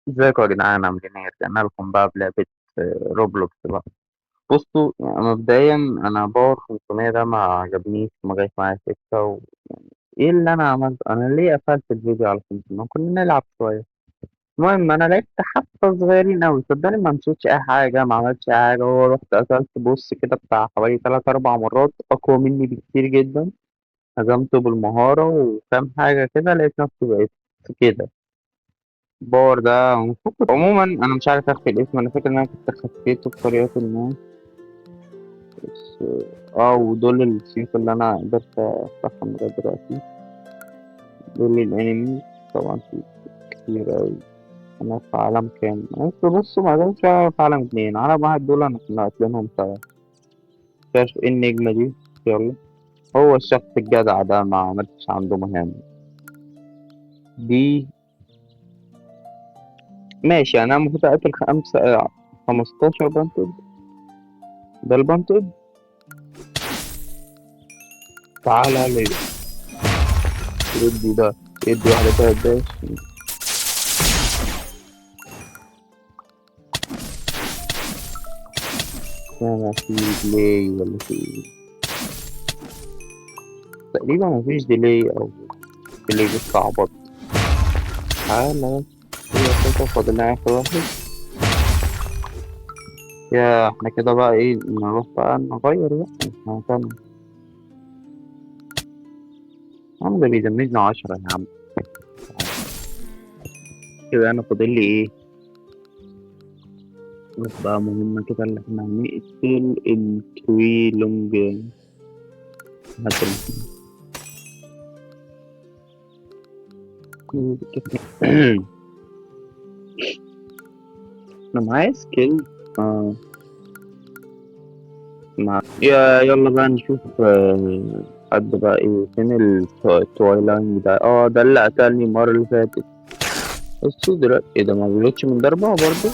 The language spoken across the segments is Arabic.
ازيكم يا جدعان عاملين ايه؟ رجعنا لكم بقى بلعبة روبلوكس بقى. بصوا يعني مبدئيا أنا باور 500 ده ما عجبنيش، ما جاش معايا سكة ايه اللي أنا عملته؟ أنا ليه قفلت الفيديو على 500؟ كنا نلعب شوية. المهم أنا لعبت حبة صغيرين أوي، صدقني ما مشيتش أي حاجة، ما عملتش أي حاجة. هو رحت قتلت بص كده بتاع حوالي 3 4 مرات أقوى مني بكتير جدا. هزمته بالمهارة وكام حاجة كده، لقيت نفسي بقيت كده. باور ده عموما انا مش عارف اخفي الاسم، انا فاكر ان انا كنت خفيته بطريقه ما. بس ودول السيوف اللي انا قدرت افتحهم لغايه دلوقتي. دول الانمي. طبعا في كتير اوي. انا في عالم كام؟ انت بص ما دامش في عالم اتنين، عالم واحد دول انا كنا قاتلينهم سوا. شايف ايه النجمه دي؟ يلا. هو الشخص الجدع ده ما عملتش عنده مهام دي. ماشي انا المفروض اقتل 15 بنتد. ده البنتد. تعالى لي. ادي ده. ادي واحدة كده داش. ما في ديلي ولا في؟ تقريبا ما فيش ديلي او ديلي بتستعبط. تعالى. هي خطوة فاضل لها آخر واحد. يا احنا كده بقى ايه، نروح بقى نغير بقى. احنا هنكمل. يا عم ده بيدمجنا 10 يا عم. كده انا فاضل لي ايه؟ بس بقى مهمة كده اللي احنا هنقتل الكويلونج. هات انا معايا سكيل. اه. يلا بقى نشوف حد بقى ايه فين التوايلاين ده. ده اللي قتلني المرة اللي فاتت. بس دلوقتي ايه ده، ما بيموتش من ضربة برضه.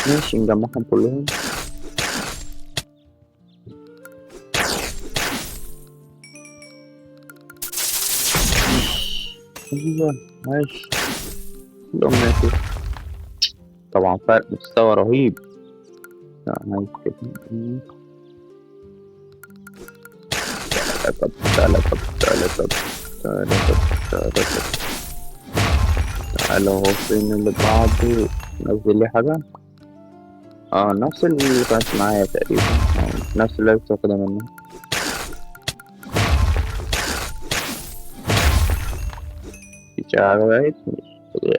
ماشي نجمعهم كلهم. ايوه. ماشي. كلهم ماتوا. طبعا فرق مستوى رهيب. لا نايس كده. طب تعالى طب تعالى طب تعالى طب تعالى طب تعالى هو فين اللي بعده؟ نزل لي حاجة. نفس اللي كانت معايا تقريبا. نفس اللي لسه واخدها منه. شعر واحد.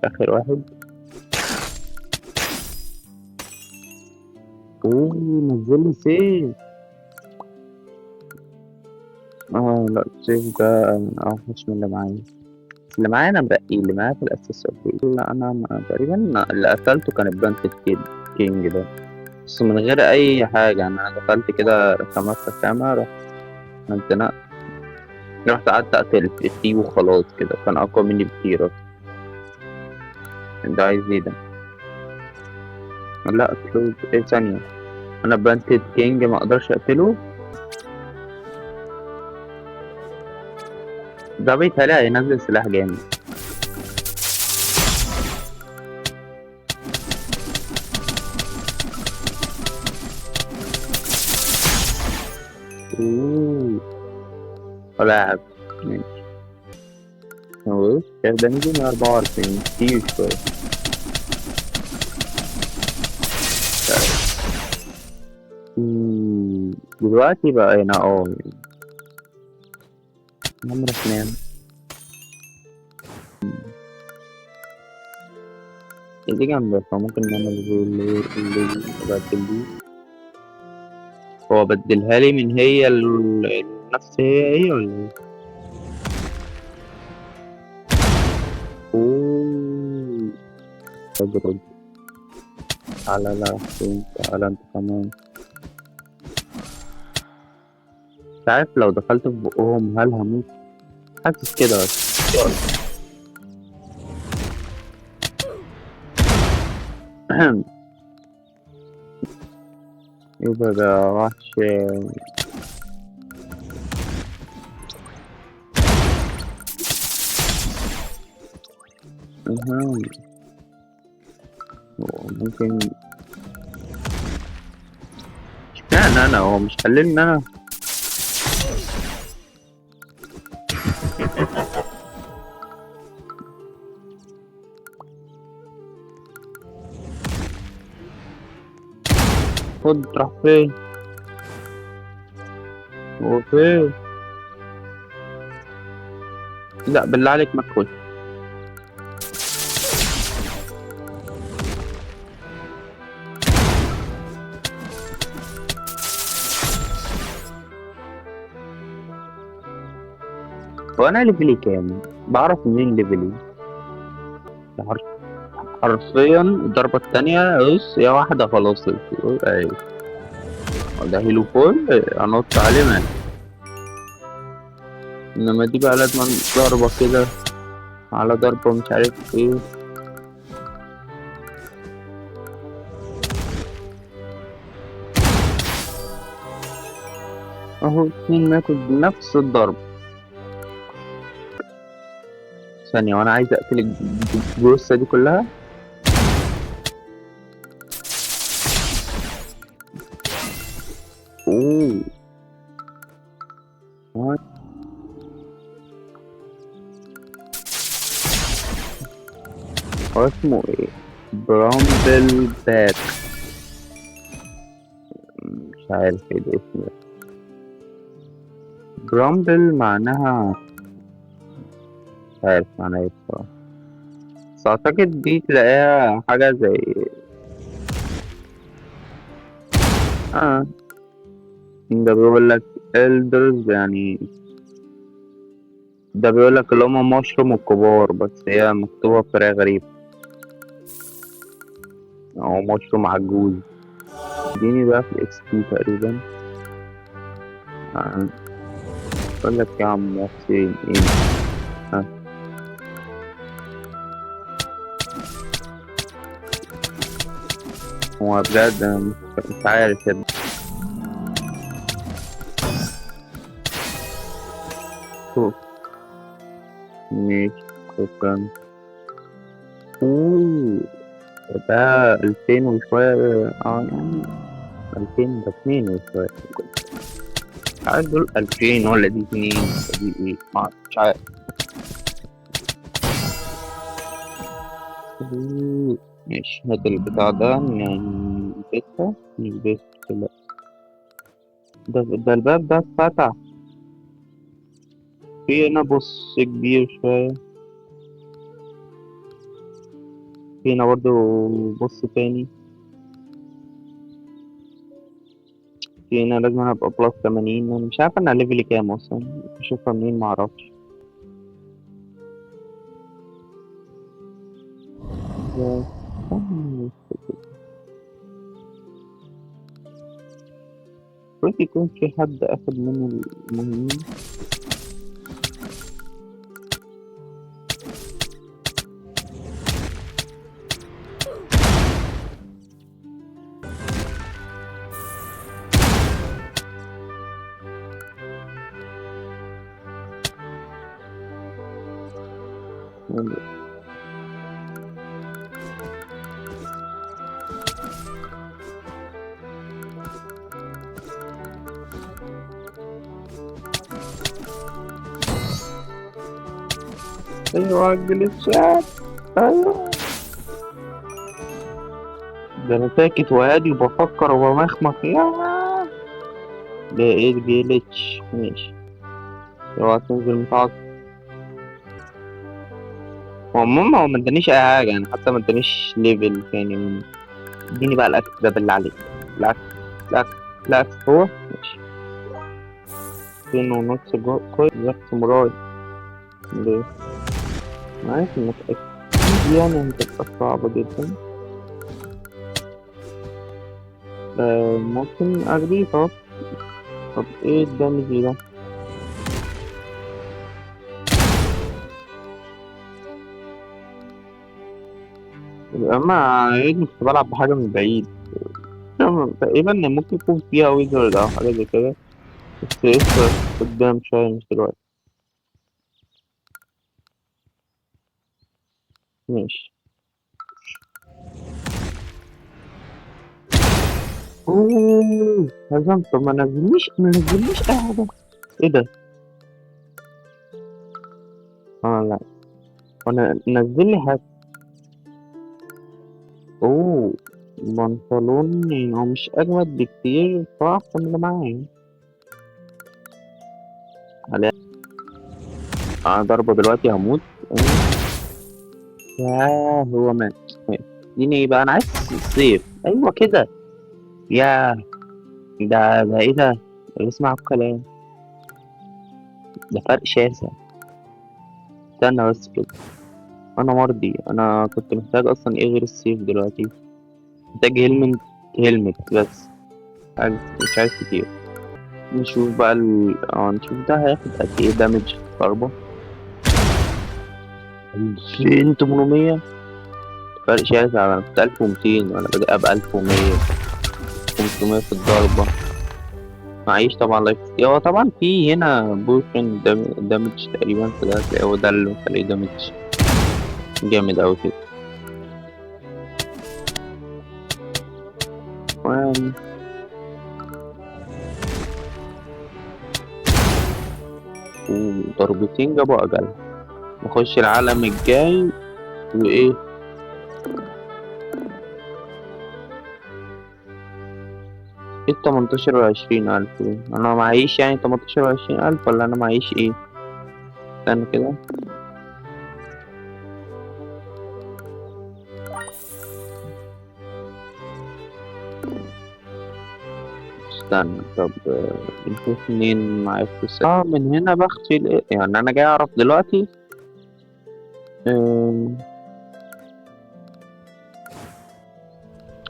آخر واحد. نزل لي سيف. لا السيف ده أوحش من اللي معايا. اللي معايا أنا مبقي اللي معايا في الأساس أوكي. لا أنا تقريبا اللي قتلته كان البانك كينج ده. بس من غير أي حاجة يعني، أنا دخلت كده رسمت رسامة، رحت قعدت أقتل فيه وخلاص كده، كان أقوى مني بكتير أصلا. ده عايز إيه ده؟ لا كلوز إيه ثانية. أنا بانتد كينج ما أقدرش أقتله. ده بيتهيألي هينزل سلاح جامد. أوه. لاعب. هو شايف ده نزل 44 كتير شوية. دلوقتي بقى هنا نمرة 2. دي جامدة، فممكن نعمل زي اللي بدل دي. هو بدلها لي من هي نفس هي ولا ايه؟ اوه. تجربة. تعالى لا فين، تعالى انت كمان. مش عارف لو دخلت في بقهم هل هموت. حاسس كده بس. ايه ده وحش. أها. ممكن. اشمعنى أنا؟ هو مش خليني أنا. خد راح فين؟ هو فين؟ لا بالله عليك ما تخش. هو أنا ليفلي كام؟ بعرف منين ليفلي؟ حرفيا الضربة التانية بص يا واحدة خلاص. أيوة. ده هيلو فول أنط عليه مات. إنما دي بقى لازم ضربة كده على ضربة مش عارف ايه. اهو اتنين ماتوا بنفس الضرب. ثانية وانا عايز اقتل الجثة دي كلها. اوه. هو اسمه ايه؟ برامبل باك. مش عارف ايه الاسم ده. برامبل معناها مش عارف معناها ايه بصراحة. بس اعتقد دي تلاقيها حاجة زي اه. ده بيقول لك elders يعني. ده بيقول لك اللي هما مشروم الكبار بس هي مكتوبة بطريقة غريبة. هو مشروم عجوز. اديني بقى في الاكس بي تقريبا. آه، اقول لك يا عم حسين ايه. آه، هو بجد أنا مش عارف يا ابني. شوف. ماشي. شكرا. اوه. ده 2000 وشوية يعني 2000 ده 2 وشوية. عايز دول 2000 ولا دي 2 ولا دي ايه مش عارف. أوه، ماشي هات البتاع ده يعني بيتها مش بيت. لا ده الباب ده اتفتح. في هنا بص كبير شوية. في هنا برضه بص تاني. في هنا لازم أنا أبقى بلس 80. أنا مش عارف أنا ليفلي كام أصلا. أشوفها منين معرفش. بس المفروض يكون في حد أخد منه المهمين. أيوة الجليتشات. أيوة. ده أنا ساكت وهادي وبفكر وبمخمخ يا. ده إيه الجليتش؟ ماشي. اوعى تنزل متعصب. هو المهم هو مدانيش أي حاجة يعني حتى مدانيش ليفل يعني. اديني بقى الأكل ده بالله عليك. الأكل. الأكل. الأكل هو ماشي. 2.5 كويس زي ساموراي. ليه؟ عارف إنك أكيد يعني هتبقى صعبة جدا. ممكن أجري طب. طب إيه الدمج ده؟ أما عيد كنت بلعب بحاجة من بعيد. تقريبا ممكن يكون فيها ويزرد أو حاجة زي كده. بس لسه قدام شوية مش دلوقتي. ماشي. اوه هزمت. طب ما نزلنيش اي حاجة. ايه ده؟ اه لا، انا نزل لي حاجة. اوه بنطلون هو مش اجمد بكتير صراحة من اللي معايا. على انا ضربة دلوقتي هموت. ياه هو مات. اديني ايه بقى، انا عايز السيف. ايوه كده. يا ده ايه ده؟ اسمع الكلام. ده فرق شاسع. استنى بس كده. انا مرضي، انا كنت محتاج اصلا ايه غير السيف دلوقتي؟ محتاج هيلمت بس. مش عايز كتير. نشوف بقى نشوف ده هياخد قد ايه دامج في الضربة. 2800. فرق شاسع. انا كنت 1200 وانا بادئ ب 1100. 500 في الضربة. معيش طبعا لايف. هو طبعا في هنا بوشن دامج تقريبا، فده هتلاقيه هو ده اللي مخليه دامج جامد أوي كده. المهم، وضربتين جابوا أجل. نخش العالم الجاي. وإيه؟ إيه 18 و20 ألف دول؟ أنا معيش يعني 18 و20 ألف، ولا أنا معيش إيه؟ استنى كده. استنى طب نشوف منين معايا فلوس. من هنا بخفي يعني أنا جاي أعرف دلوقتي. آه،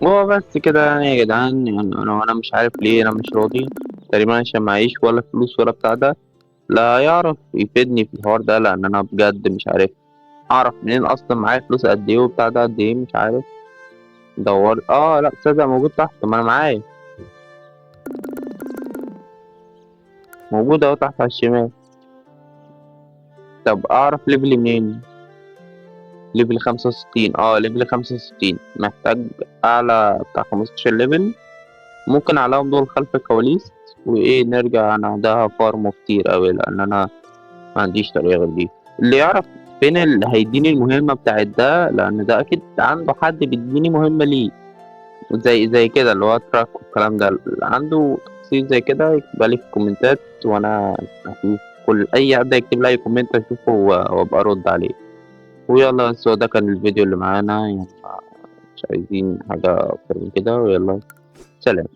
هو بس كده يعني يا جدعان، يعني انا مش عارف ليه انا مش راضي. تقريبا عشان معيش ولا فلوس ولا بتاع ده. لا يعرف يفيدني في الحوار ده، لان انا بجد مش عارف اعرف منين اصلا معايا فلوس قد ايه وبتاع ده قد ايه، مش عارف. دور لا تصدق موجود تحت، ما انا معايا. موجود اهو تحت على الشمال. طب اعرف ليفلي منين؟ ليفل 65. ليفل 65 محتاج اعلى بتاع 15 ليفل. ممكن عليهم دول خلف الكواليس. وايه نرجع انا ده فارمه كتير اوي، لان انا ما عنديش طريقة غير دي. اللي يعرف فين اللي هيديني المهمة بتاعت ده، لأن ده أكيد عنده حد بيديني مهمة ليه. زي كده اللي هو تراك والكلام ده، اللي عنده تفاصيل زي كده يكتبها لي في الكومنتات، وأنا هشوف كل أي حد يكتب لي أي كومنت أشوفه وأبقى أرد عليه. ويلا بس هو ده كان الفيديو اللي معانا يعني. مش عايزين حاجة أكتر من كده، ويلا سلام.